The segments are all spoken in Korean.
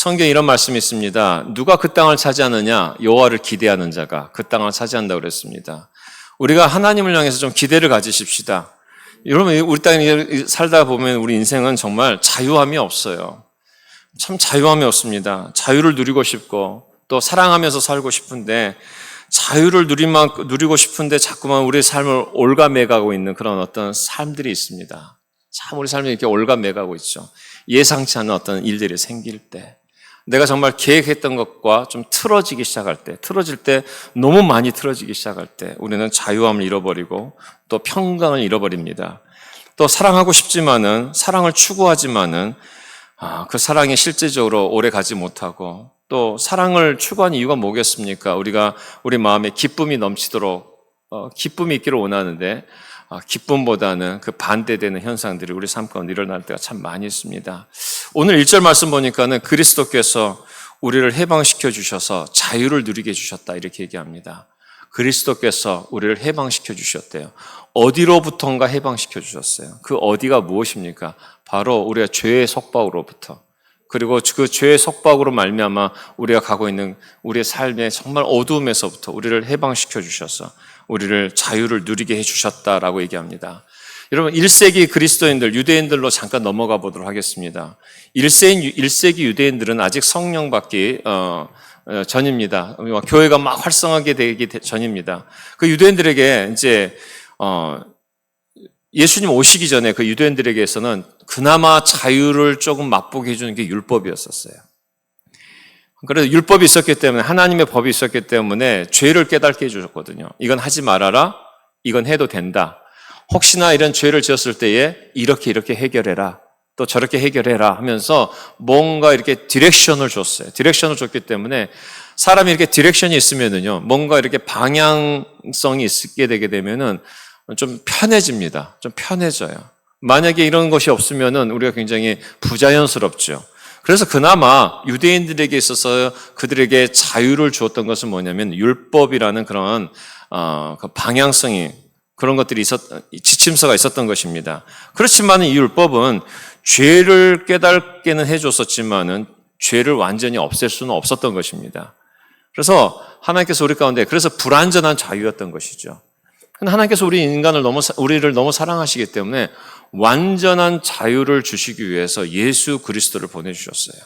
성경에 이런 말씀이 있습니다. 누가 그 땅을 차지하느냐? 여호와를 기대하는 자가 그 땅을 차지한다고 그랬습니다. 우리가 하나님을 향해서 좀 기대를 가지십시다. 여러분, 우리 땅에 살다 보면 우리 인생은 정말 자유함이 없어요. 참 자유함이 없습니다. 자유를 누리고 싶고 또 사랑하면서 살고 싶은데 자유를 누리고 싶은데 자꾸만 우리의 삶을 올가매가고 있는 그런 어떤 삶들이 있습니다. 참 우리 삶이 이렇게 올가매가고 있죠. 예상치 않은 어떤 일들이 생길 때, 내가 정말 계획했던 것과 좀 틀어지기 시작할 때, 너무 많이 틀어지기 시작할 때 우리는 자유함을 잃어버리고 또 평강을 잃어버립니다. 또 사랑하고 싶지만은, 사랑을 추구하지만은 그 사랑이 실제적으로 오래 가지 못하고, 또 사랑을 추구하는 이유가 뭐겠습니까? 우리가 우리 마음에 기쁨이 넘치도록 기쁨이 있기를 원하는데 기쁨보다는 그 반대되는 현상들이 우리 삶 가운데 일어날 때가 참 많이 있습니다. 오늘 1절 말씀 보니까는 그리스도께서 우리를 해방시켜 주셔서 자유를 누리게 해주셨다 이렇게 얘기합니다. 그리스도께서 우리를 해방시켜 주셨대요. 어디로부터인가 해방시켜 주셨어요. 그 어디가 무엇입니까? 바로 우리가 죄의 속박으로부터, 그리고 그 죄의 속박으로 말미암아 우리가 가고 있는 우리의 삶의 정말 어두움에서부터 우리를 해방시켜 주셔서 우리를 자유를 누리게 해주셨다라고 얘기합니다. 여러분, 1세기 그리스도인들, 유대인들로 잠깐 넘어가 보도록 하겠습니다. 1세기 유대인들은 아직 성령 받기 전입니다. 교회가 막 활성하게 되기 전입니다. 그 유대인들에게 이제 예수님 오시기 전에 그 유대인들에게서는 그나마 자유를 조금 맛보게 해주는 게 율법이었었어요. 그래서 율법이 있었기 때문에, 하나님의 법이 있었기 때문에 죄를 깨닫게 해주셨거든요. 이건 하지 말아라, 이건 해도 된다. 혹시나 이런 죄를 지었을 때에 이렇게 해결해라, 또 저렇게 해결해라 하면서 뭔가 이렇게 디렉션을 줬어요. 디렉션을 줬기 때문에 사람이 이렇게 디렉션이 있으면은요, 뭔가 이렇게 방향성이 있게 되게 되면은 좀 편해집니다. 좀 편해져요. 만약에 이런 것이 없으면은 우리가 굉장히 부자연스럽죠. 그래서 그나마 유대인들에게 있어서 그들에게 자유를 주었던 것은 뭐냐면 율법이라는 그런 그 방향성이, 그런 것들이 지침서가 있었던 것입니다. 그렇지만 이 율법은 죄를 깨닫게는 해줬었지만은 죄를 완전히 없앨 수는 없었던 것입니다. 그래서 하나님께서 우리 가운데, 그래서 불완전한 자유였던 것이죠. 하나님께서 우리를 너무 사랑하시기 때문에 완전한 자유를 주시기 위해서 예수 그리스도를 보내주셨어요.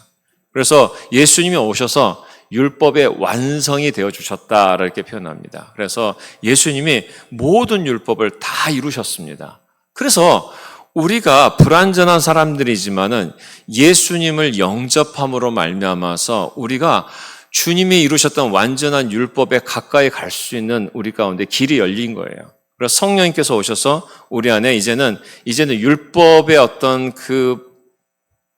그래서 예수님이 오셔서 율법의 완성이 되어주셨다 이렇게 표현합니다. 그래서 예수님이 모든 율법을 다 이루셨습니다. 그래서 우리가 불완전한 사람들이지만은 예수님을 영접함으로 말미암아서 우리가 주님이 이루셨던 완전한 율법에 가까이 갈 수 있는 우리 가운데 길이 열린 거예요. 그래서 성령님께서 오셔서 우리 안에 이제는 율법의 어떤 그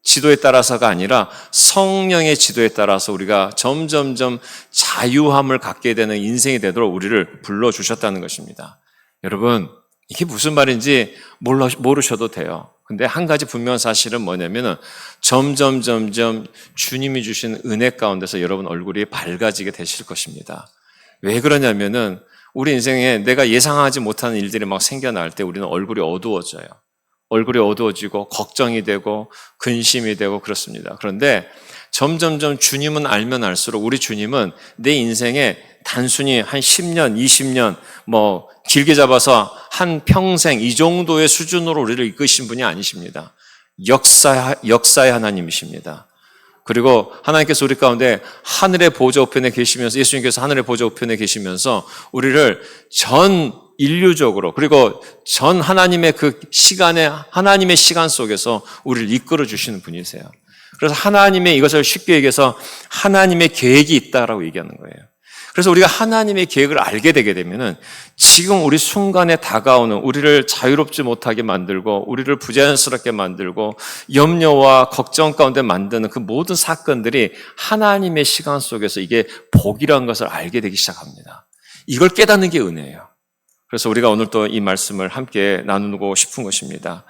지도에 따라서가 아니라 성령의 지도에 따라서 우리가 점점점 자유함을 갖게 되는 인생이 되도록 우리를 불러주셨다는 것입니다. 여러분, 이게 무슨 말인지 모르셔도 돼요. 근데 한 가지 분명한 사실은 뭐냐면은 점점 주님이 주신 은혜 가운데서 여러분 얼굴이 밝아지게 되실 것입니다. 왜 그러냐면은 우리 인생에 내가 예상하지 못하는 일들이 막 생겨날 때 우리는 얼굴이 어두워져요. 얼굴이 어두워지고 걱정이 되고 근심이 되고 그렇습니다. 그런데 점점점 주님은 알면 알수록 우리 주님은 내 인생에 단순히 한 10년, 20년, 길게 잡아서 한 평생 이 정도의 수준으로 우리를 이끄신 분이 아니십니다. 역사의 하나님이십니다. 그리고 하나님께서 우리 가운데 하늘의 보좌 우편에 계시면서, 예수님께서 하늘의 보좌 우편에 계시면서 우리를 전 인류적으로, 그리고 전 하나님의 그 시간에, 하나님의 시간 속에서 우리를 이끌어 주시는 분이세요. 그래서 하나님의, 이것을 쉽게 얘기해서 하나님의 계획이 있다라고 얘기하는 거예요. 그래서 우리가 하나님의 계획을 알게 되게 되면은 지금 우리 순간에 다가오는 우리를 자유롭지 못하게 만들고 우리를 부자연스럽게 만들고 염려와 걱정 가운데 만드는 그 모든 사건들이 하나님의 시간 속에서 이게 복이라는 것을 알게 되기 시작합니다. 이걸 깨닫는 게 은혜예요. 그래서 우리가 오늘 또 이 말씀을 함께 나누고 싶은 것입니다.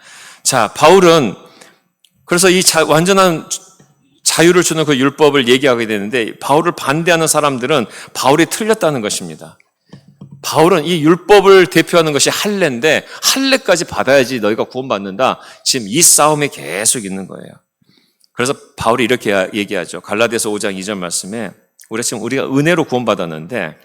자, 바울은 그래서 이 완전한 자유를 주는 그 율법을 얘기하게 되는데, 바울을 반대하는 사람들은 바울이 틀렸다는 것입니다. 바울은 이 율법을 대표하는 것이 할례인데 할례까지 받아야지 너희가 구원받는다. 지금 이 싸움이 계속 있는 거예요. 그래서 바울이 이렇게 얘기하죠. 갈라디아서 5장 2절 말씀에 우리가 은혜로 구원받았는데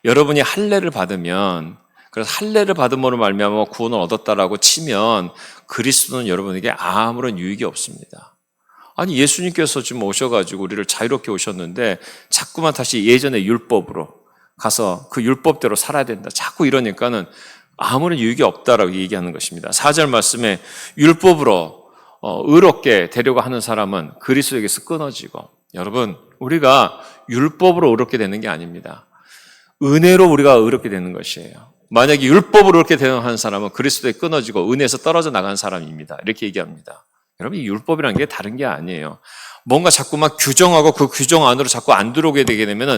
여러분이 할례를 받으면, 그래서 할례를 받음으로 말미암아 구원을 얻었다라고 치면 그리스도는 여러분에게 아무런 유익이 없습니다. 아니, 예수님께서 지금 오셔가지고 우리를 자유롭게 오셨는데 자꾸만 다시 예전의 율법으로 가서 그 율법대로 살아야 된다, 자꾸 이러니까는 아무런 유익이 없다라고 얘기하는 것입니다. 4절 말씀에 율법으로 의롭게 되려고 하는 사람은 그리스도에게서 끊어지고, 여러분, 우리가 율법으로 의롭게 되는 게 아닙니다. 은혜로 우리가 의롭게 되는 것이에요. 만약에 율법으로 의롭게 되는 한 사람은 그리스도에 끊어지고 은혜에서 떨어져 나간 사람입니다. 이렇게 얘기합니다. 여러분, 이 율법이라는 게 다른 게 아니에요. 뭔가 자꾸만 규정하고 그 규정 안으로 자꾸 안 들어오게 되게 되면은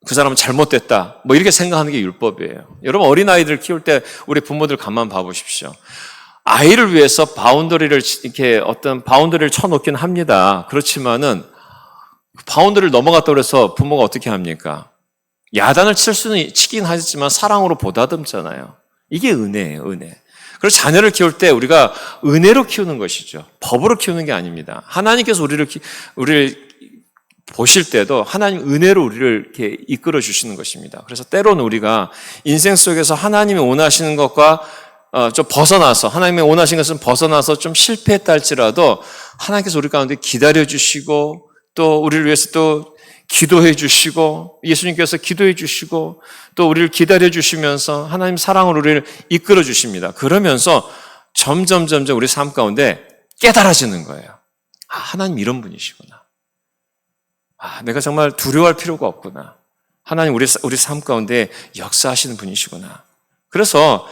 그 사람은 잘못됐다, 뭐 이렇게 생각하는 게 율법이에요. 여러분, 어린아이들 키울 때 우리 부모들 가만 봐보십시오. 아이를 위해서 어떤 바운더리를 쳐놓긴 합니다. 그렇지만은 바운더리를 넘어갔다고 그래서 부모가 어떻게 합니까? 야단을 치긴 하지만 사랑으로 보다듬잖아요. 이게 은혜예요, 은혜. 그래서 자녀를 키울 때 우리가 은혜로 키우는 것이죠. 법으로 키우는 게 아닙니다. 하나님께서 우리를 보실 때도 하나님 은혜로 우리를 이렇게 이끌어 주시는 것입니다. 그래서 때로는 우리가 인생 속에서 하나님이 원하시는 것과 좀 벗어나서, 하나님의 원하신 것은 벗어나서 좀 실패했다 할지라도 하나님께서 우리 가운데 기다려 주시고 또 우리를 위해서 또 기도해 주시고, 예수님께서 기도해 주시고 또 우리를 기다려 주시면서 하나님 사랑으로 우리를 이끌어 주십니다. 그러면서 점점 우리 삶 가운데 깨달아지는 거예요. 아, 하나님 이런 분이시구나. 아, 내가 정말 두려워할 필요가 없구나. 하나님 우리 삶 가운데 역사하시는 분이시구나. 그래서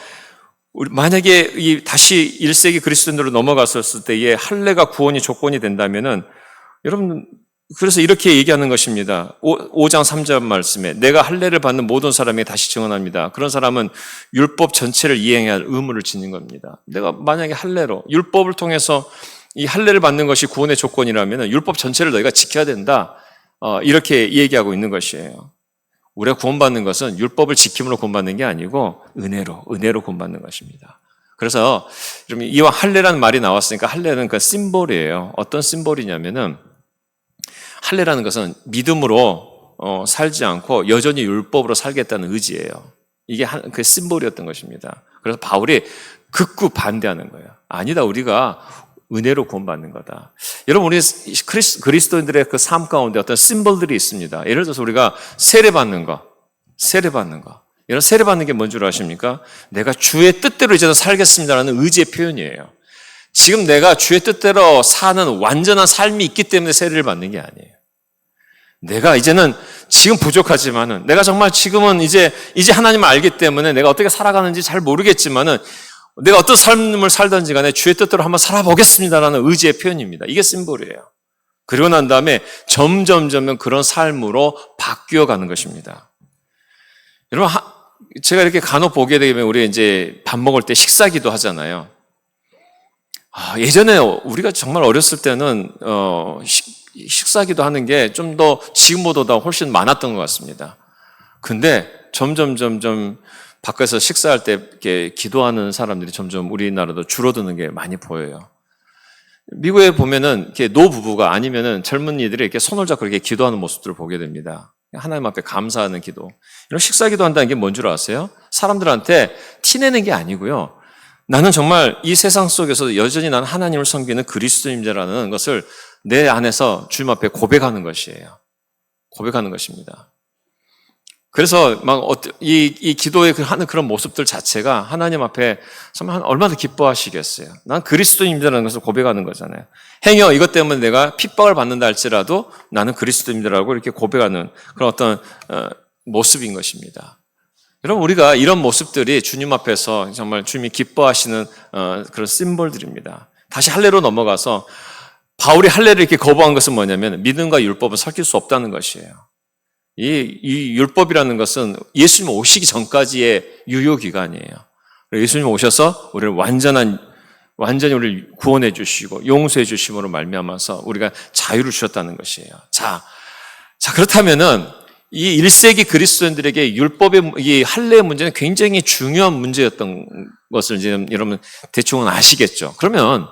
만약에 다시 1세기 그리스도인으로 넘어갔었을 때에 할례가 구원이 조건이 된다면은, 여러분, 그래서 이렇게 얘기하는 것입니다. 5장 3절 말씀에 내가 할례를 받는 모든 사람에게 다시 증언합니다. 그런 사람은 율법 전체를 이행해야 할 의무를 지닌 겁니다. 내가 만약에 할례로, 율법을 통해서 이 할례를 받는 것이 구원의 조건이라면 율법 전체를 너희가 지켜야 된다, 이렇게 얘기하고 있는 것이에요. 우리가 구원받는 것은 율법을 지킴으로 구원받는 게 아니고 은혜로 구원받는 것입니다. 그래서 여러분, 이와 할례라는 말이 나왔으니까 할례는 그 심볼이에요. 어떤 심볼이냐면은, 할례라는 것은 믿음으로 살지 않고 여전히 율법으로 살겠다는 의지예요. 이게 그 심볼이었던 것입니다. 그래서 바울이 극구 반대하는 거예요. 아니다, 우리가 은혜로 구원받는 거다. 여러분, 우리 그리스도인들의 그 삶 가운데 어떤 심볼들이 있습니다. 예를 들어서 우리가 세례받는 거. 여러분, 세례받는 게 뭔 줄 아십니까? 내가 주의 뜻대로 이제는 살겠습니다라는 의지의 표현이에요. 지금 내가 주의 뜻대로 사는 완전한 삶이 있기 때문에 세례를 받는 게 아니에요. 내가 이제는 지금 부족하지만은, 내가 정말 지금은 이제 하나님을 알기 때문에 내가 어떻게 살아가는지 잘 모르겠지만은, 내가 어떤 삶을 살든지 간에 주의 뜻대로 한번 살아보겠습니다라는 의지의 표현입니다. 이게 심볼이에요. 그리고 난 다음에 점점 그런 삶으로 바뀌어 가는 것입니다. 여러분, 제가 이렇게 간혹 보게 되면 우리 이제 밥 먹을 때 식사기도 하잖아요. 예전에 우리가 정말 어렸을 때는 식사기도 하는 게 좀 더 지금보다 훨씬 많았던 것 같습니다. 근데 점점 밖에서 식사할 때 이렇게 기도하는 사람들이 점점 우리나라도 줄어드는 게 많이 보여요. 미국에 보면은 이렇게 노부부가 아니면은 젊은이들이 이렇게 손을 잡고 이렇게 기도하는 모습들을 보게 됩니다. 하나님 앞에 감사하는 기도. 이런 식사 기도한다는 게 뭔 줄 아세요? 사람들한테 티내는 게 아니고요. 나는 정말 이 세상 속에서 여전히 나는 하나님을 섬기는 그리스도인이라는 것을 내 안에서 주님 앞에 고백하는 것이에요. 고백하는 것입니다. 그래서 이 기도에 하는 그런 모습들 자체가 하나님 앞에 정말 얼마나 기뻐하시겠어요. 난 그리스도인이라는 것을 고백하는 거잖아요. 행여 이것 때문에 내가 핍박을 받는다 할지라도 나는 그리스도인이라고 이렇게 고백하는 그런 어떤 모습인 것입니다. 여러분, 우리가 이런 모습들이 주님 앞에서 정말 주님이 기뻐하시는 그런 심볼들입니다. 다시 할례로 넘어가서 바울이 할례를 이렇게 거부한 것은 뭐냐면 믿음과 율법은 섞일 수 없다는 것이에요. 이 율법이라는 것은 예수님 오시기 전까지의 유효기간이에요. 예수님 오셔서 우리를 완전히 우리를 구원해 주시고 용서해 주심으로 말미암아서 우리가 자유를 주셨다는 것이에요. 자, 그렇다면은 이 1세기 그리스도인들에게 율법의 이 할례의 문제는 굉장히 중요한 문제였던 것을 이제 여러분 대충은 아시겠죠. 그러면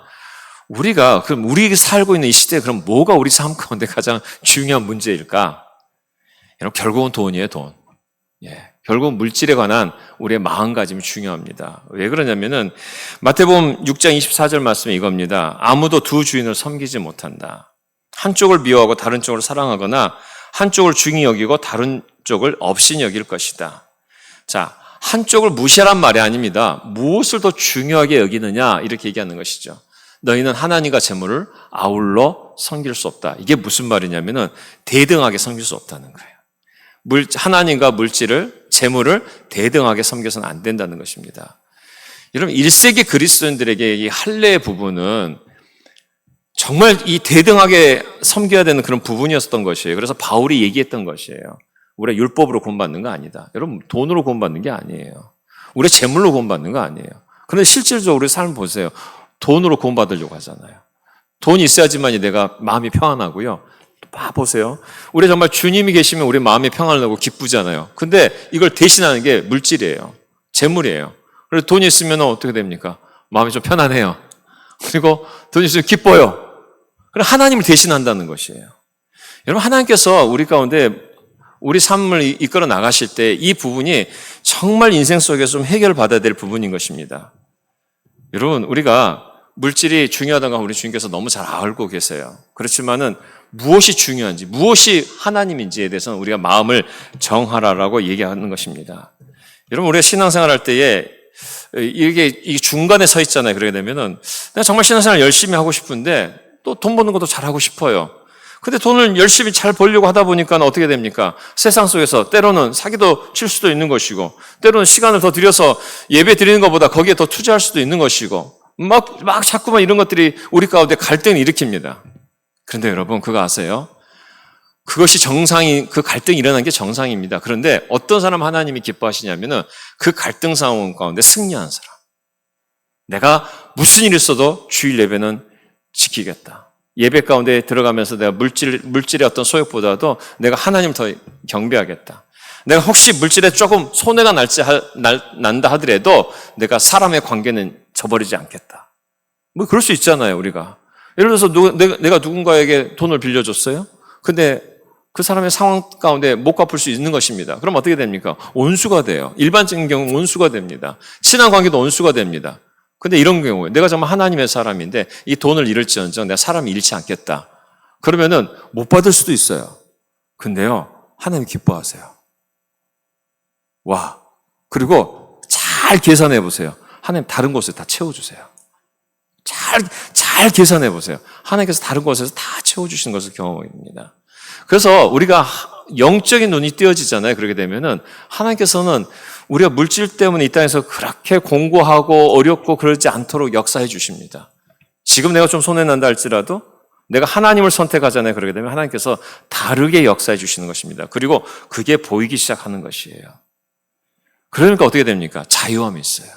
그럼 우리 살고 있는 이 시대에 그럼 뭐가 우리 삶 가운데 가장 중요한 문제일까? 여러분, 결국은 돈이에요, 돈. 예. 결국 물질에 관한 우리의 마음가짐이 중요합니다. 왜 그러냐면은 마태복음 6장 24절 말씀이 이겁니다. 아무도 두 주인을 섬기지 못한다. 한쪽을 미워하고 다른 쪽을 사랑하거나 한쪽을 중히 여기고 다른 쪽을 업신이 여길 것이다. 자, 한쪽을 무시하란 말이 아닙니다. 무엇을 더 중요하게 여기느냐 이렇게 얘기하는 것이죠. 너희는 하나님과 재물을 아울러 섬길 수 없다. 이게 무슨 말이냐면은 대등하게 섬길 수 없다는 거예요. 하나님과 물질을, 재물을 대등하게 섬겨서는 안 된다는 것입니다. 여러분, 1세기 그리스도인들에게 이 할례의 부분은 정말 이 대등하게 섬겨야 되는 그런 부분이었던 것이에요. 그래서 바울이 얘기했던 것이에요. 우리가 율법으로 구원받는 거 아니다. 여러분, 돈으로 구원받는 게 아니에요. 우리가 재물로 구원받는 거 아니에요. 그런데 실질적으로 우리 삶 보세요. 돈으로 구원받으려고 하잖아요. 돈이 있어야지만이 내가 마음이 평안하고요. 보세요. 우리 정말 주님이 계시면 우리 마음이 평안을 하고 기쁘잖아요. 근데 이걸 대신하는 게 물질이에요. 재물이에요. 그래서 돈이 있으면 어떻게 됩니까? 마음이 좀 편안해요. 그리고 돈이 있으면 기뻐요. 그럼 하나님을 대신한다는 것이에요. 여러분, 하나님께서 우리 가운데 우리 삶을 이끌어 나가실 때 이 부분이 정말 인생 속에서 좀 해결받아야 될 부분인 것입니다. 여러분, 우리가 물질이 중요하다는 걸 우리 주님께서 너무 잘 알고 계세요. 그렇지만은 무엇이 중요한지, 무엇이 하나님인지에 대해서는 우리가 마음을 정하라라고 얘기하는 것입니다. 여러분, 우리가 신앙생활 할 때에 이게 중간에 서 있잖아요. 그러게 되면은 내가 정말 신앙생활 열심히 하고 싶은데 또 돈 버는 것도 잘하고 싶어요. 근데 돈을 열심히 잘 벌려고 하다 보니까 어떻게 됩니까? 세상 속에서 때로는 사기도 칠 수도 있는 것이고, 때로는 시간을 더 들여서 예배 드리는 것보다 거기에 더 투자할 수도 있는 것이고, 막 자꾸만 이런 것들이 우리 가운데 갈등을 일으킵니다. 그런데 여러분, 그거 아세요? 그것이 그 갈등이 일어난 게 정상입니다. 그런데 어떤 사람 하나님이 기뻐하시냐면은 그 갈등 상황 가운데 승리한 사람. 내가 무슨 일이 있어도 주일 예배는 지키겠다. 예배 가운데 들어가면서 내가 물질의 어떤 소욕보다도 내가 하나님을 더 경배하겠다. 내가 혹시 물질에 조금 손해가 난다 하더라도 내가 사람의 관계는 저버리지 않겠다. 뭐 그럴 수 있잖아요, 우리가. 예를 들어서 내가 누군가에게 돈을 빌려줬어요? 근데 그 사람의 상황 가운데 못 갚을 수 있는 것입니다. 그럼 어떻게 됩니까? 온수가 돼요. 일반적인 경우는 온수가 됩니다. 친한 관계도 온수가 됩니다. 근데 이런 경우에 내가 정말 하나님의 사람인데 이 돈을 잃을지언정 내가 사람을 잃지 않겠다. 그러면은 못 받을 수도 있어요. 근데요, 하나님 기뻐하세요. 와. 그리고 잘 계산해 보세요. 하나님 다른 곳에 다 채워주세요. 잘 계산해 보세요. 하나님께서 다른 곳에서 다 채워주시는 것을 경험합니다. 그래서 우리가 영적인 눈이 띄어지잖아요. 그렇게 되면은 하나님께서는 우리가 물질 때문에 이 땅에서 그렇게 공고하고 어렵고 그러지 않도록 역사해 주십니다. 지금 내가 좀 손해난다 할지라도 내가 하나님을 선택하잖아요. 그렇게 되면 하나님께서 다르게 역사해 주시는 것입니다. 그리고 그게 보이기 시작하는 것이에요. 그러니까 어떻게 됩니까? 자유함이 있어요.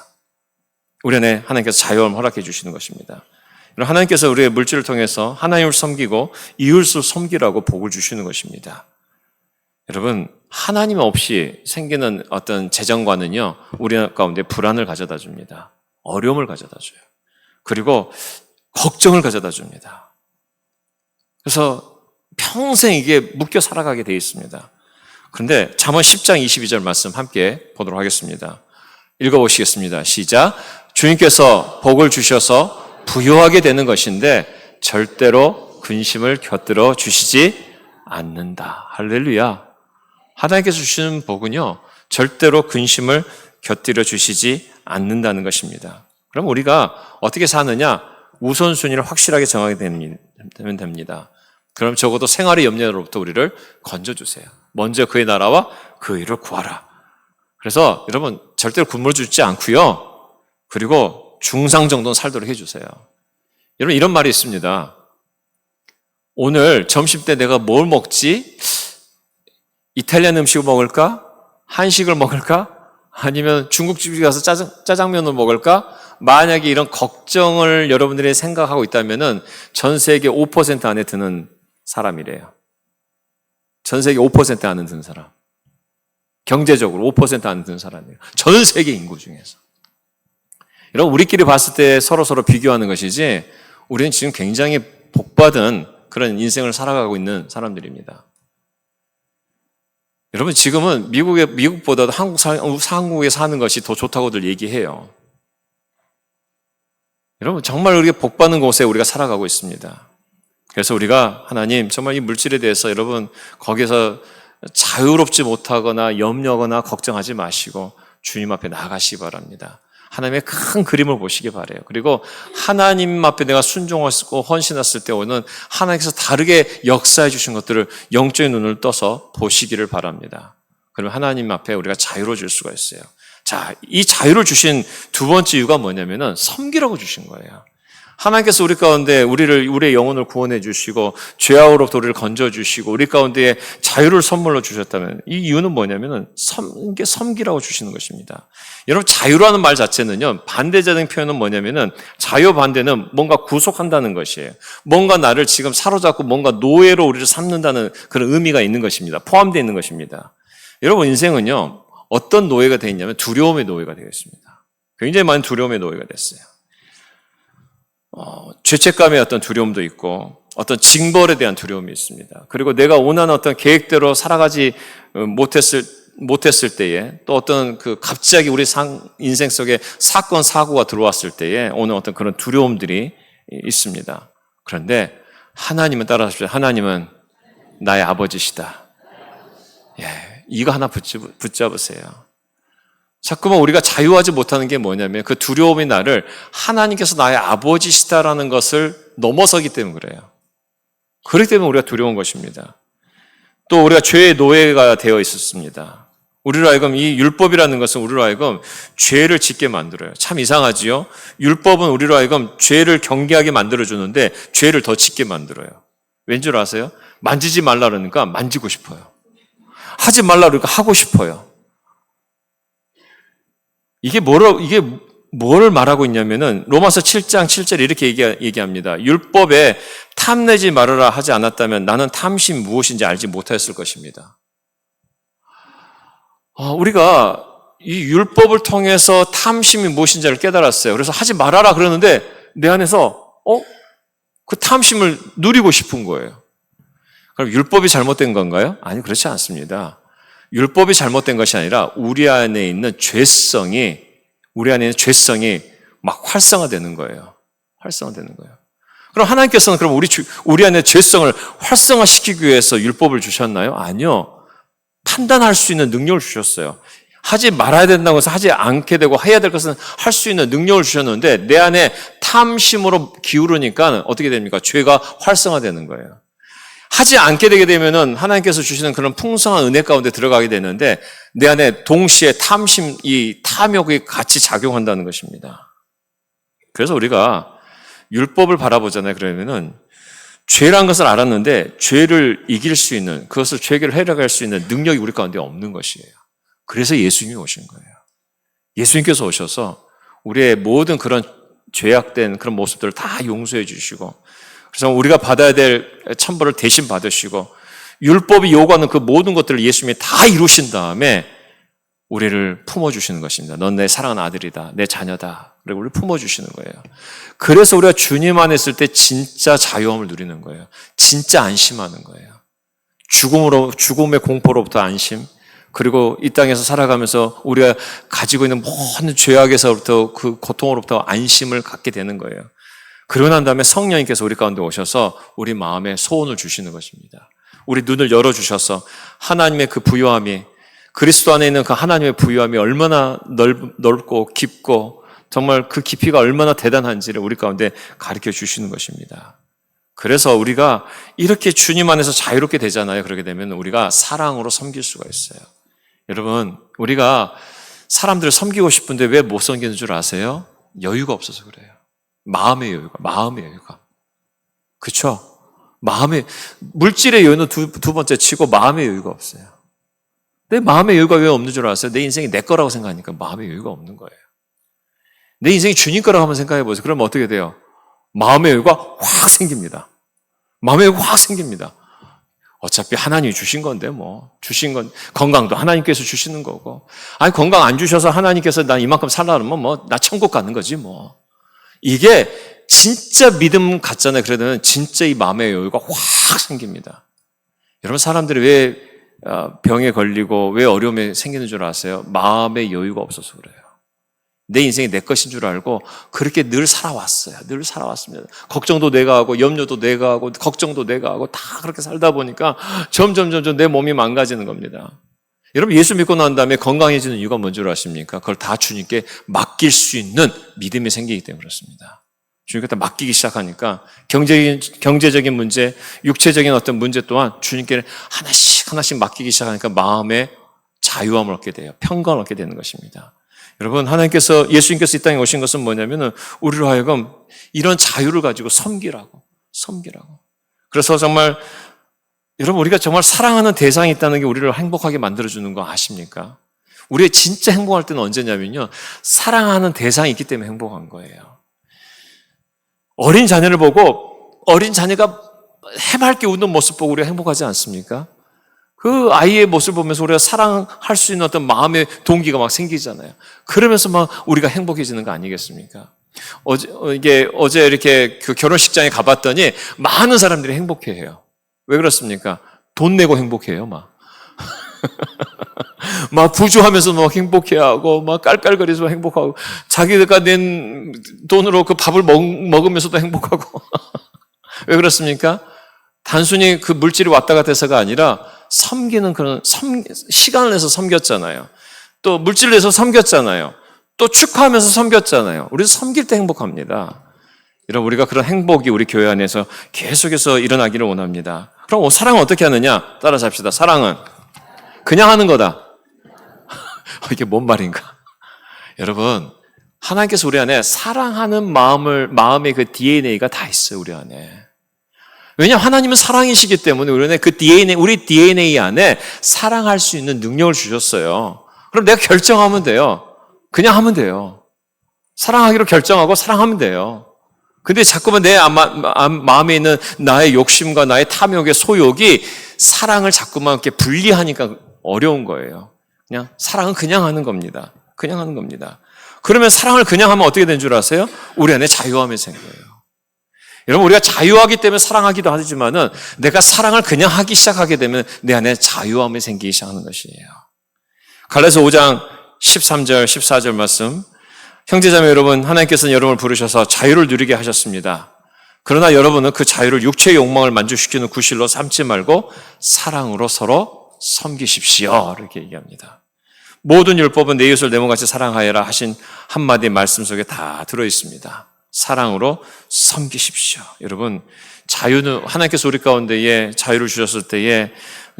우리 안에 하나님께서 자유함을 허락해 주시는 것입니다. 하나님께서 우리의 물질을 통해서 하나님을 섬기고 이웃을 섬기라고 복을 주시는 것입니다. 여러분, 하나님 없이 생기는 어떤 재정관은요, 우리 가운데 불안을 가져다 줍니다. 어려움을 가져다 줘요. 그리고 걱정을 가져다 줍니다. 그래서 평생 이게 묶여 살아가게 되어 있습니다. 그런데 잠언 10장 22절 말씀 함께 보도록 하겠습니다. 읽어보시겠습니다. 시작. 주님께서 복을 주셔서 부유하게 되는 것인데 절대로 근심을 곁들여 주시지 않는다. 할렐루야. 하나님께서 주시는 복은요, 절대로 근심을 곁들여 주시지 않는다는 것입니다. 그럼 우리가 어떻게 사느냐? 우선순위를 확실하게 정하게 되면 됩니다. 그럼 적어도 생활의 염려로부터 우리를 건져주세요. 먼저 그의 나라와 그 의를 구하라. 그래서 여러분, 절대로 굶어 주지 않고요. 그리고 중상 정도는 살도록 해주세요. 여러분, 이런 말이 있습니다. 오늘 점심 때 내가 뭘 먹지? 이탈리안 음식을 먹을까? 한식을 먹을까? 아니면 중국집에 가서 짜장면을 먹을까? 만약에 이런 걱정을 여러분들이 생각하고 있다면은 전 세계 5% 안에 드는 사람이래요. 전 세계 5% 안에 드는 사람. 경제적으로 5% 안에 드는 사람이에요. 전 세계 인구 중에서. 여러분, 우리끼리 봤을 때 서로 비교하는 것이지 우리는 지금 굉장히 복받은 그런 인생을 살아가고 있는 사람들입니다. 여러분, 지금은 미국보다도 한국에 사는 것이 더 좋다고들 얘기해요. 여러분, 정말 우리가 복받는 곳에 우리가 살아가고 있습니다. 그래서 우리가 하나님, 정말 이 물질에 대해서 여러분, 거기서 자유롭지 못하거나 염려하거나 걱정하지 마시고 주님 앞에 나아가시기 바랍니다. 하나님의 큰 그림을 보시기 바라요. 그리고 하나님 앞에 내가 순종하고 헌신했을 때 오는 하나님께서 다르게 역사해 주신 것들을 영적인 눈을 떠서 보시기를 바랍니다. 그러면 하나님 앞에 우리가 자유로워질 수가 있어요. 자, 이 자유를 주신 두 번째 이유가 뭐냐면은 섬기라고 주신 거예요. 하나님께서 우리 가운데 우리의 영혼을 구원해 주시고 죄악으로부터 우리를 건져 주시고 우리 가운데 자유를 선물로 주셨다면 이 이유는 뭐냐면은 섬기라고 주시는 것입니다. 여러분, 자유라는 말 자체는요, 반대적인 표현은 뭐냐면은 자유 반대는 뭔가 구속한다는 것이에요. 뭔가 나를 지금 사로잡고 뭔가 노예로 우리를 삼는다는 그런 의미가 있는 것입니다. 포함되어 있는 것입니다. 여러분, 인생은요, 어떤 노예가 되어 있냐면 두려움의 노예가 되겠습니다. 굉장히 많은 두려움의 노예가 됐어요. 죄책감의 어떤 두려움도 있고 어떤 징벌에 대한 두려움이 있습니다. 그리고 내가 원하는 어떤 계획대로 살아가지 못했을 때에 또 어떤 갑자기 우리 인생 속에 사건, 사고가 들어왔을 때에 오는 어떤 그런 두려움들이 있습니다. 그런데 하나님은 따라하십시오. 하나님은 나의 아버지시다. 예, 이거 하나 붙잡으세요. 자꾸만 우리가 자유하지 못하는 게 뭐냐면 그 두려움이 나를 하나님께서 나의 아버지시다라는 것을 넘어서기 때문에 그래요. 그렇기 때문에 우리가 두려운 것입니다. 또 우리가 죄의 노예가 되어 있었습니다. 우리로 하여금 이 율법이라는 것은 우리로 하여금 죄를 짓게 만들어요. 참 이상하지요? 율법은 우리로 하여금 죄를 경계하게 만들어주는데 죄를 더 짓게 만들어요. 왠 줄 아세요? 만지지 말라 그러니까 만지고 싶어요. 하지 말라 그러니까 하고 싶어요. 이게 뭘 말하고 있냐면은 로마서 7장 7절에 이렇게 얘기합니다. 율법에 탐내지 말아라 하지 않았다면 나는 탐심 무엇인지 알지 못하였을 것입니다. 우리가 이 율법을 통해서 탐심이 무엇인지를 깨달았어요. 그래서 하지 말아라 그러는데 내 안에서 그 탐심을 누리고 싶은 거예요. 그럼 율법이 잘못된 건가요? 아니, 그렇지 않습니다. 율법이 잘못된 것이 아니라 우리 안에 있는 죄성이 막 활성화되는 거예요. 활성화되는 거예요. 그럼 하나님께서는 그럼 우리 안에 죄성을 활성화시키기 위해서 율법을 주셨나요? 아니요. 판단할 수 있는 능력을 주셨어요. 하지 말아야 된다고 해서 하지 않게 되고 해야 될 것은 할 수 있는 능력을 주셨는데 내 안에 탐심으로 기울으니까 어떻게 됩니까? 죄가 활성화되는 거예요. 하지 않게 되게 되면은 하나님께서 주시는 그런 풍성한 은혜 가운데 들어가게 되는데 내 안에 동시에 이 탐욕이 같이 작용한다는 것입니다. 그래서 우리가 율법을 바라보잖아요. 그러면은 죄란 것을 알았는데 죄를 이길 수 있는 그것을 죄를 해결할 수 있는 능력이 우리 가운데 없는 것이에요. 그래서 예수님이 오신 거예요. 예수님께서 오셔서 우리의 모든 그런 죄악된 그런 모습들을 다 용서해 주시고 그래서 우리가 받아야 될 천벌을 대신 받으시고 율법이 요구하는 그 모든 것들을 예수님이 다 이루신 다음에 우리를 품어주시는 것입니다. 넌 내 사랑하는 아들이다. 내 자녀다. 그리고 우리를 품어주시는 거예요. 그래서 우리가 주님 안에 있을 때 진짜 자유함을 누리는 거예요. 진짜 안심하는 거예요. 죽음의 공포로부터 안심, 그리고 이 땅에서 살아가면서 우리가 가지고 있는 모든 죄악에서부터 그 고통으로부터 안심을 갖게 되는 거예요. 그러고 난 다음에 성령님께서 우리 가운데 오셔서 우리 마음에 소원을 주시는 것입니다. 우리 눈을 열어주셔서 하나님의 그 부요함이 그리스도 안에 있는 그 하나님의 부요함이 얼마나 넓고 깊고 정말 그 깊이가 얼마나 대단한지를 우리 가운데 가르쳐 주시는 것입니다. 그래서 우리가 이렇게 주님 안에서 자유롭게 되잖아요. 그렇게 되면 우리가 사랑으로 섬길 수가 있어요. 여러분, 우리가 사람들을 섬기고 싶은데 왜 못 섬기는 줄 아세요? 여유가 없어서 그래요. 마음의 여유가. 그쵸? 물질의 여유는 두 번째 치고 마음의 여유가 없어요. 내 마음의 여유가 왜 없는 줄 아세요? 내 인생이 내 거라고 생각하니까 마음의 여유가 없는 거예요. 내 인생이 주님 거라고 한번 생각해 보세요. 그러면 어떻게 돼요? 마음의 여유가 확 생깁니다. 마음의 여유가 확 생깁니다. 어차피 하나님이 주신 건데 주신 건 건강도 하나님께서 주시는 거고 아니 건강 안 주셔서 하나님께서 나 이만큼 살라 그러면 나 천국 가는 거지 이게 진짜 믿음 갖잖아요. 그러면 진짜 이 마음의 여유가 확 생깁니다. 여러분, 사람들이 왜 병에 걸리고 왜 어려움이 생기는 줄 아세요? 마음의 여유가 없어서 그래요. 내 인생이 내 것인 줄 알고 그렇게 늘 살아왔어요. 늘 살아왔습니다. 걱정도 내가 하고 염려도 내가 하고 걱정도 내가 하고 다 그렇게 살다 보니까 점점 내 몸이 망가지는 겁니다. 여러분, 예수 믿고 난 다음에 건강해지는 이유가 뭔 줄 아십니까? 그걸 다 주님께 맡길 수 있는 믿음이 생기기 때문에 그렇습니다. 주님께 다 맡기기 시작하니까 경제적인 문제, 육체적인 어떤 문제 또한 주님께 하나씩 맡기기 시작하니까 마음의 자유함을 얻게 돼요. 평강을 얻게 되는 것입니다. 여러분, 예수님께서 이 땅에 오신 것은 뭐냐면은 우리로 하여금 이런 자유를 가지고 섬기라고. 그래서 정말 여러분, 우리가 정말 사랑하는 대상이 있다는 게 우리를 행복하게 만들어주는 거 아십니까? 우리가 진짜 행복할 때는 언제냐면요, 사랑하는 대상이 있기 때문에 행복한 거예요. 어린 자녀를 보고 어린 자녀가 해맑게 웃는 모습 보고 우리가 행복하지 않습니까? 그 아이의 모습을 보면서 우리가 사랑할 수 있는 어떤 마음의 동기가 막 생기잖아요. 그러면서 막 우리가 행복해지는 거 아니겠습니까? 어제 이렇게 그 결혼식장에 가봤더니 많은 사람들이 행복해해요. 왜 그렇습니까? 돈 내고 행복해요, 막. 막 부주하면서 막 행복해하고, 막 깔깔거리면서 행복하고, 자기가 낸 돈으로 그 밥을 먹으면서도 행복하고. 왜 그렇습니까? 단순히 그 물질이 왔다 갔다 해서가 아니라 섬기는 시간을 내서 섬겼잖아요. 또 물질을 내서 섬겼잖아요. 또 축하하면서 섬겼잖아요. 우리는 섬길 때 행복합니다. 여러분, 우리가 그런 행복이 우리 교회 안에서 계속해서 일어나기를 원합니다. 그럼 사랑은 어떻게 하느냐? 따라잡시다. 사랑은 그냥 하는 거다. 이게 뭔 말인가? 여러분, 하나님께서 우리 안에 사랑하는 마음의 그 DNA가 다 있어요, 우리 안에. 왜냐하면 하나님은 사랑이시기 때문에 우리 DNA 안에 사랑할 수 있는 능력을 주셨어요. 그럼 내가 결정하면 돼요. 그냥 하면 돼요. 사랑하기로 결정하고 사랑하면 돼요. 근데 자꾸만 내 마음에 있는 나의 욕심과 나의 탐욕의 소욕이 사랑을 자꾸만 이렇게 분리하니까 어려운 거예요. 사랑은 그냥 하는 겁니다. 그냥 하는 겁니다. 그러면 사랑을 그냥 하면 어떻게 되는 줄 아세요? 우리 안에 자유함이 생겨요. 여러분, 우리가 자유하기 때문에 사랑하기도 하지만은 내가 사랑을 그냥 하기 시작하게 되면 내 안에 자유함이 생기기 시작하는 것이에요. 갈라디아서 5장 13절, 14절 말씀. 형제자매 여러분, 하나님께서는 여러분을 부르셔서 자유를 누리게 하셨습니다. 그러나 여러분은 그 자유를 육체의 욕망을 만족시키는 구실로 삼지 말고 사랑으로 서로 섬기십시오. 이렇게 얘기합니다. 모든 율법은 내 이웃을 내 몸같이 사랑하여라 하신 한마디 말씀 속에 다 들어있습니다. 사랑으로 섬기십시오. 여러분, 자유는 하나님께서 우리 가운데에 자유를 주셨을 때에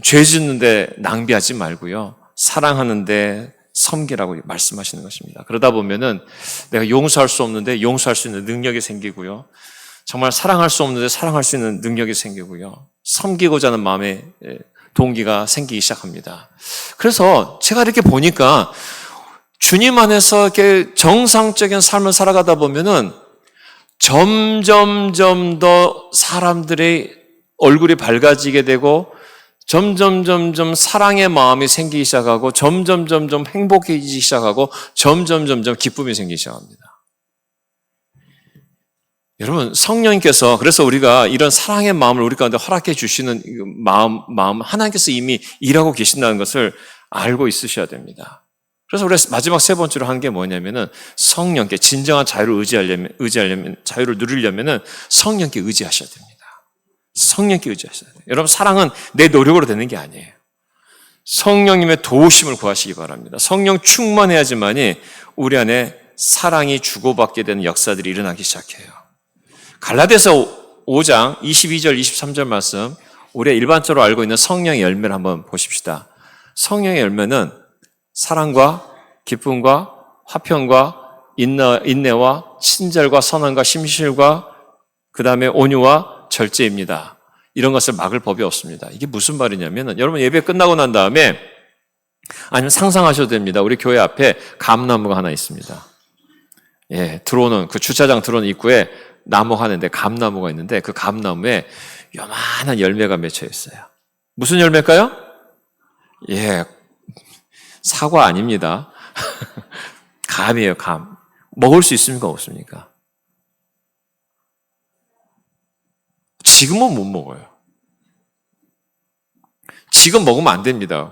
죄 짓는데 낭비하지 말고요. 사랑하는데 섬기라고 말씀하시는 것입니다. 그러다 보면은 내가 용서할 수 없는데 용서할 수 있는 능력이 생기고요. 정말 사랑할 수 없는데 사랑할 수 있는 능력이 생기고요. 섬기고자 하는 마음의 동기가 생기기 시작합니다. 그래서 제가 이렇게 보니까 주님 안에서 이렇게 정상적인 삶을 살아가다 보면은 점점 더 사람들의 얼굴이 밝아지게 되고 점점 사랑의 마음이 생기기 시작하고 점점 행복해지기 시작하고 점점 기쁨이 생기기 시작합니다. 여러분, 성령님께서 그래서 우리가 이런 사랑의 마음을 우리 가운데 허락해 주시는 마음 하나님께서 이미 일하고 계신다는 것을 알고 있으셔야 됩니다. 그래서 우리 마지막 세 번째로 하는 게 뭐냐면은 성령께 진정한 자유를 의지하려면 자유를 누리려면은 성령께 의지하셔야 됩니다. 성령께 의지하셔야 돼요. 여러분, 사랑은 내 노력으로 되는 게 아니에요. 성령님의 도우심을 구하시기 바랍니다. 성령 충만해야지만이 우리 안에 사랑이 주고받게 되는 역사들이 일어나기 시작해요. 갈라디아서 5장 22절 23절 말씀, 우리가 일반적으로 알고 있는 성령의 열매를 한번 보십시다. 성령의 열매는 사랑과 기쁨과 화평과 인내와 친절과 선함과 심실과 그 다음에 온유와 절제입니다. 이런 것을 막을 법이 없습니다. 이게 무슨 말이냐면 여러분, 예배 끝나고 난 다음에 아니면 상상하셔도 됩니다. 우리 교회 앞에 감나무가 하나 있습니다. 들어오는 그 주차장 들어오는 입구에 나무가 하는데 감나무가 있는데 그 감나무에 요만한 열매가 맺혀 있어요. 무슨 열매일까요? 사과 아닙니다. 감이에요, 감. 먹을 수 있습니까, 없습니까? 지금은 못 먹어요. 지금 먹으면 안 됩니다.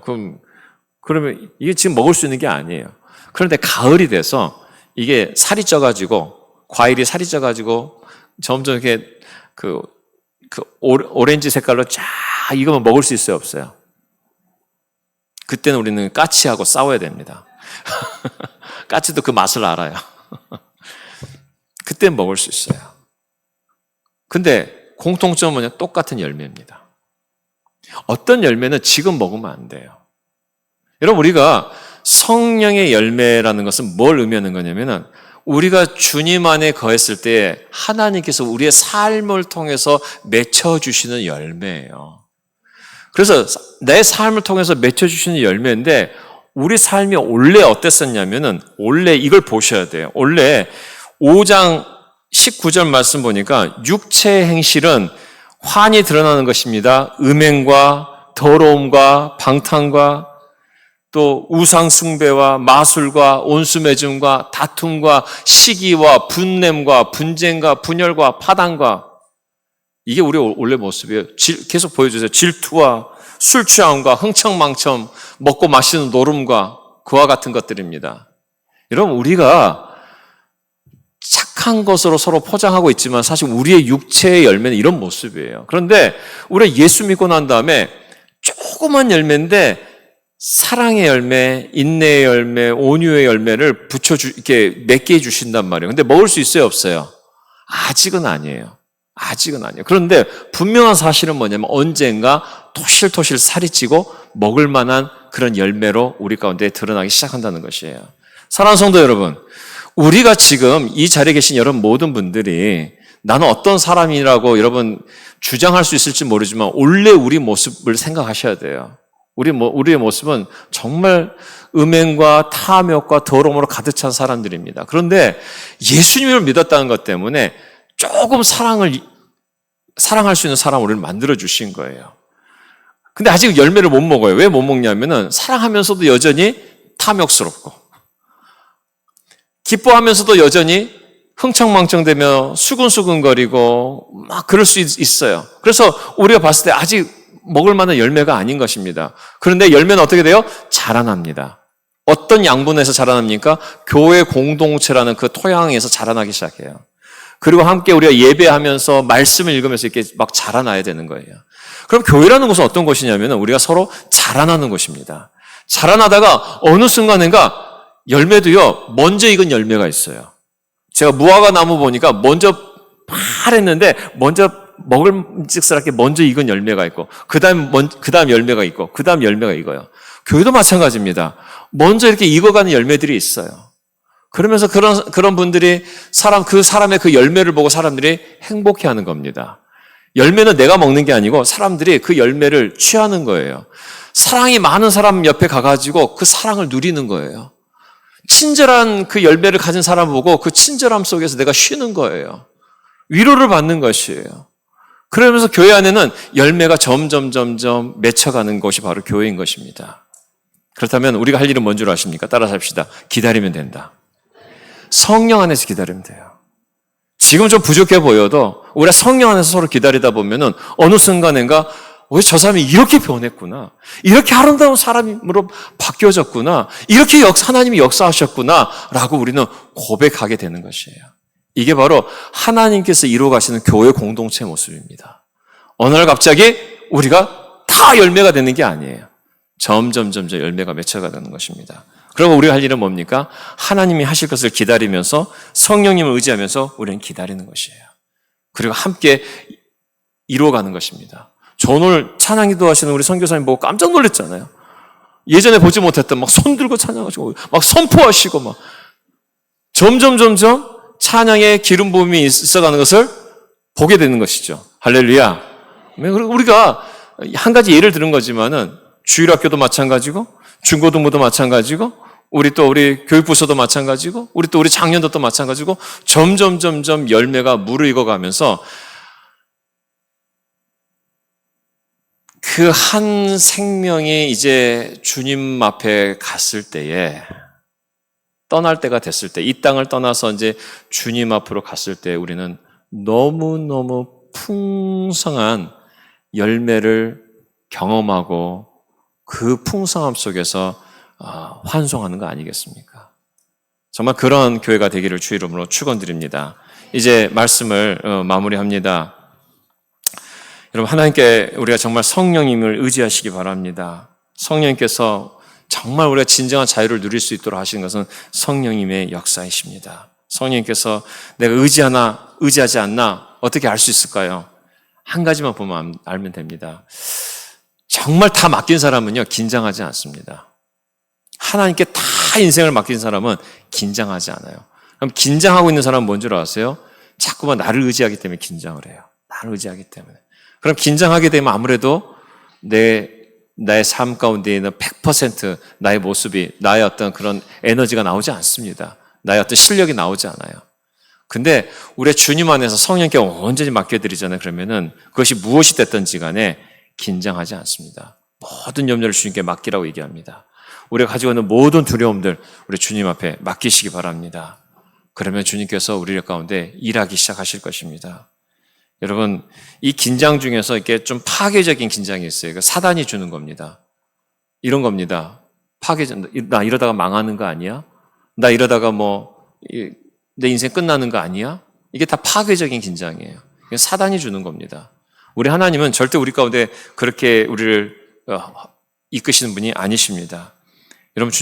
그러면 이게 지금 먹을 수 있는 게 아니에요. 그런데 가을이 돼서 이게 살이 쪄가지고, 과일이 살이 쪄가지고 점점 이렇게 오렌지 색깔로 쫙 익으면 먹을 수 있어요, 없어요? 그때는 우리는 까치하고 싸워야 됩니다. 까치도 그 맛을 알아요. 그때 먹을 수 있어요. 근데 공통점은 뭐냐? 똑같은 열매입니다. 어떤 열매는 지금 먹으면 안 돼요. 여러분, 우리가 성령의 열매라는 것은 뭘 의미하는 거냐면은 우리가 주님 안에 거했을 때 하나님께서 우리의 삶을 통해서 맺혀주시는 열매예요. 그래서 내 삶을 통해서 맺혀주시는 열매인데 우리 삶이 원래 어땠었냐면은 원래 이걸 보셔야 돼요. 원래 5장 19절 말씀 보니까 육체의 행실은 환히 드러나는 것입니다. 음행과 더러움과 방탕과 또 우상 숭배와 마술과 온수매줌과 다툼과 시기와 분냄과 분쟁과 분열과 파당과 이게 우리의 원래 모습이에요. 계속 보여주세요. 질투와 술 취함과 흥청망청 먹고 마시는 노름과 그와 같은 것들입니다. 여러분, 우리가 착한 것으로 서로 포장하고 있지만 사실 우리의 육체의 열매는 이런 모습이에요. 그런데 우리가 예수 믿고 난 다음에 조그만 열매인데 사랑의 열매, 인내의 열매, 온유의 열매를 이렇게 맺게 해주신단 말이에요. 근데 먹을 수 있어요, 없어요? 아직은 아니에요. 아직은 아니에요. 그런데 분명한 사실은 뭐냐면 언젠가 토실토실 살이 찌고 먹을 만한 그런 열매로 우리 가운데 드러나기 시작한다는 것이에요. 사랑하는 성도 여러분, 우리가 지금 이 자리에 계신 여러분 모든 분들이 나는 어떤 사람이라고 여러분 주장할 수 있을지 모르지만 원래 우리 모습을 생각하셔야 돼요. 우리의 모습은 정말 음행과 탐욕과 더러움으로 가득 찬 사람들입니다. 그런데 예수님을 믿었다는 것 때문에 조금 사랑할 수 있는 사람을 우리를 만들어 주신 거예요. 근데 아직 열매를 못 먹어요. 왜 못 먹냐면은 사랑하면서도 여전히 탐욕스럽고 기뻐하면서도 여전히 흥청망청대며 수근수근거리고 막 그럴 수 있어요. 그래서 우리가 봤을 때 아직 먹을 만한 열매가 아닌 것입니다. 그런데 열매는 어떻게 돼요? 자라납니다. 어떤 양분에서 자라납니까? 교회 공동체라는 그 토양에서 자라나기 시작해요. 그리고 함께 우리가 예배하면서 말씀을 읽으면서 이렇게 막 자라나야 되는 거예요. 그럼 교회라는 것은 어떤 것이냐면 우리가 서로 자라나는 것입니다. 자라나다가 어느 순간인가 열매도요, 먼저 익은 열매가 있어요. 제가 무화과 나무 보니까 먼저 파랬는데 먼저 먹을직스럽게 먼저 익은 열매가 있고 그다음 열매가 있고 그다음 열매가 익어요. 교회도 마찬가지입니다. 먼저 이렇게 익어가는 열매들이 있어요. 그러면서 그런 분들이 그 사람의 그 열매를 보고 사람들이 행복해하는 겁니다. 열매는 내가 먹는 게 아니고 사람들이 그 열매를 취하는 거예요. 사랑이 많은 사람 옆에 가가지고 그 사랑을 누리는 거예요. 친절한 그 열매를 가진 사람을 보고 그 친절함 속에서 내가 쉬는 거예요. 위로를 받는 것이에요. 그러면서 교회 안에는 열매가 점점 맺혀가는 것이 바로 교회인 것입니다. 그렇다면 우리가 할 일은 뭔 줄 아십니까? 따라서 합시다. 기다리면 된다. 성령 안에서 기다리면 돼요. 지금 좀 부족해 보여도 우리가 성령 안에서 서로 기다리다 보면은 어느 순간인가 왜 저 사람이 이렇게 변했구나. 이렇게 아름다운 사람으로 바뀌어졌구나. 이렇게 하나님이 역사하셨구나. 라고 우리는 고백하게 되는 것이에요. 이게 바로 하나님께서 이루어 가시는 교회 공동체의 모습입니다. 어느 날 갑자기 우리가 다 열매가 되는 게 아니에요. 점점 열매가 맺혀가는 것입니다. 그리고 우리가 할 일은 뭡니까? 하나님이 하실 것을 기다리면서 성령님을 의지하면서 우리는 기다리는 것이에요. 그리고 함께 이루어가는 것입니다. 저 오늘 찬양 기도하시는 우리 선교사님 보고 깜짝 놀랐잖아요. 예전에 보지 못했던 막 손 들고 찬양하시고 막 선포하시고 막 점점 찬양의 기름 부음이 있어가는 것을 보게 되는 것이죠. 할렐루야. 그리고 우리가 한 가지 예를 들은 거지만은 주일학교도 마찬가지고 중고등부도 마찬가지고 우리 교육부서도 마찬가지고 우리 장년도 또 마찬가지고 점점 열매가 무르익어가면서 그 한 생명이 이제 주님 앞에 갔을 때에 떠날 때가 됐을 때 이 땅을 떠나서 이제 주님 앞으로 갔을 때 우리는 너무너무 풍성한 열매를 경험하고 그 풍성함 속에서 환송하는 거 아니겠습니까? 정말 그런 교회가 되기를 주 이름으로 축원드립니다. 이제 말씀을 마무리합니다. 여러분, 하나님께 우리가 정말 성령님을 의지하시기 바랍니다. 성령님께서 정말 우리가 진정한 자유를 누릴 수 있도록 하시는 것은 성령님의 역사이십니다. 성령님께서 내가 의지하나 의지하지 않나 어떻게 알 수 있을까요? 한 가지만 보면 알면 됩니다. 정말 다 맡긴 사람은요, 긴장하지 않습니다. 하나님께 다 인생을 맡긴 사람은 긴장하지 않아요. 그럼 긴장하고 있는 사람은 뭔 줄 아세요? 자꾸만 나를 의지하기 때문에 긴장을 해요. 나를 의지하기 때문에. 그럼 긴장하게 되면 아무래도 나의 삶 가운데 있는 100% 나의 모습이, 나의 어떤 그런 에너지가 나오지 않습니다. 나의 어떤 실력이 나오지 않아요. 근데 우리 주님 안에서 성령께 온전히 맡겨드리잖아요. 그러면은 그것이 무엇이 됐든지 간에 긴장하지 않습니다. 모든 염려를 주님께 맡기라고 얘기합니다. 우리가 가지고 있는 모든 두려움들 우리 주님 앞에 맡기시기 바랍니다. 그러면 주님께서 우리 가운데 일하기 시작하실 것입니다. 여러분, 이 긴장 중에서 이렇게 좀 파괴적인 긴장이 있어요. 사단이 주는 겁니다. 이런 겁니다. 나 이러다가 망하는 거 아니야? 나 이러다가 내 인생 끝나는 거 아니야? 이게 다 파괴적인 긴장이에요. 사단이 주는 겁니다. 우리 하나님은 절대 우리 가운데 그렇게 우리를 이끄시는 분이 아니십니다. 여러분,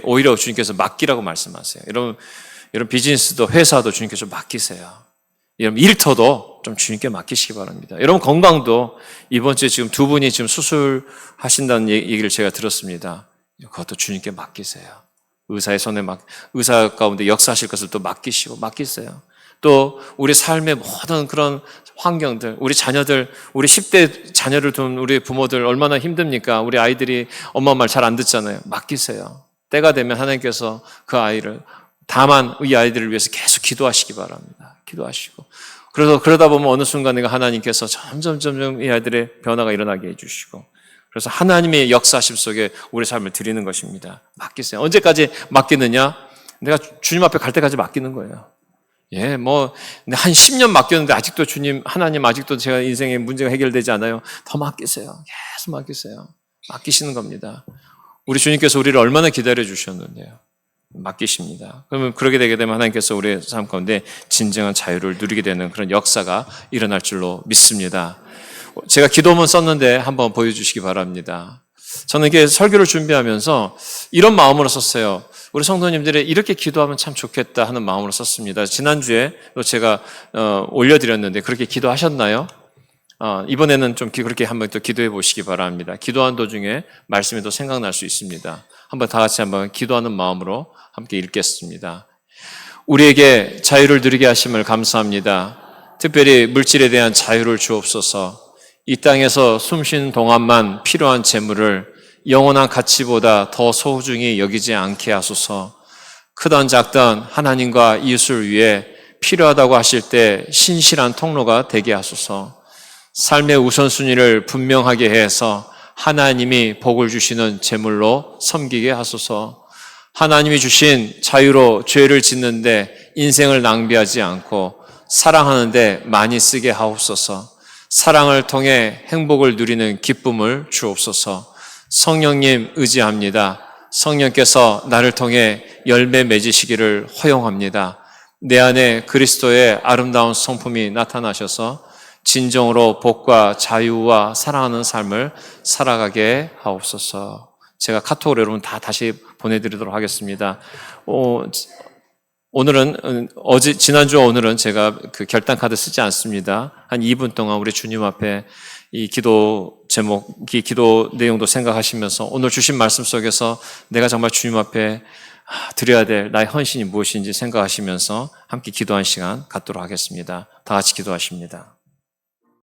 오히려 주님께서 맡기라고 말씀하세요. 여러분 비즈니스도 회사도 주님께서 맡기세요. 여러분 일터도 좀 주님께 맡기시기 바랍니다. 여러분 건강도 이번 주에 지금 두 분이 지금 수술하신다는 얘기를 제가 들었습니다. 그것도 주님께 맡기세요. 의사의 손에 의사 가운데 역사하실 것을 또 맡기세요. 또 우리 삶의 모든 그런 환경들, 우리 자녀들, 우리 10대 자녀를 둔 우리 부모들 얼마나 힘듭니까? 우리 아이들이 엄마 말 잘 안 듣잖아요. 맡기세요. 때가 되면 하나님께서 그 아이를, 다만 이 아이들을 위해서 계속 기도하시기 바랍니다. 기도하시고. 그러다 보면 어느 순간 하나님께서 점점 이 아이들의 변화가 일어나게 해주시고, 그래서 하나님의 역사심 속에 우리 삶을 드리는 것입니다. 맡기세요. 언제까지 맡기느냐? 내가 주님 앞에 갈 때까지 맡기는 거예요. 한 10년 맡겼는데 아직도 하나님 아직도 제가 인생의 문제가 해결되지 않아요. 더 맡기세요. 계속 맡기세요. 맡기시는 겁니다. 우리 주님께서 우리를 얼마나 기다려 주셨는데요. 맡기십니다. 그러면 그렇게 되게 되면 하나님께서 우리의 삶 가운데 진정한 자유를 누리게 되는 그런 역사가 일어날 줄로 믿습니다. 제가 기도문 썼는데 한번 보여주시기 바랍니다. 저는 이게 설교를 준비하면서 이런 마음으로 썼어요. 우리 성도님들이 이렇게 기도하면 참 좋겠다 하는 마음으로 썼습니다. 지난주에 또 제가 올려드렸는데 그렇게 기도하셨나요? 이번에는 좀 그렇게 한번 또 기도해 보시기 바랍니다. 기도한 도중에 말씀이 또 생각날 수 있습니다. 한번 다 같이 한번 기도하는 마음으로 함께 읽겠습니다. 우리에게 자유를 누리게 하심을 감사합니다. 특별히 물질에 대한 자유를 주옵소서. 이 땅에서 숨쉬는 동안만 필요한 재물을 영원한 가치보다 더 소중히 여기지 않게 하소서. 크던 작던 하나님과 이웃을 위해 필요하다고 하실 때 신실한 통로가 되게 하소서. 삶의 우선순위를 분명하게 해서 하나님이 복을 주시는 재물로 섬기게 하소서. 하나님이 주신 자유로 죄를 짓는데 인생을 낭비하지 않고 사랑하는데 많이 쓰게 하옵소서. 사랑을 통해 행복을 누리는 기쁨을 주옵소서. 성령님 의지합니다. 성령께서 나를 통해 열매 맺으시기를 허용합니다. 내 안에 그리스도의 아름다운 성품이 나타나셔서 진정으로 복과 자유와 사랑하는 삶을 살아가게 하옵소서. 제가 카톡으로 여러분 다 다시 보내드리도록 하겠습니다. 지난주와 오늘은 제가 그 결단 카드 쓰지 않습니다. 한 2분 동안 우리 주님 앞에 이 기도 제목, 이 기도 내용도 생각하시면서 오늘 주신 말씀 속에서 내가 정말 주님 앞에 드려야 될 나의 헌신이 무엇인지 생각하시면서 함께 기도한 시간 갖도록 하겠습니다. 다 같이 기도하십니다.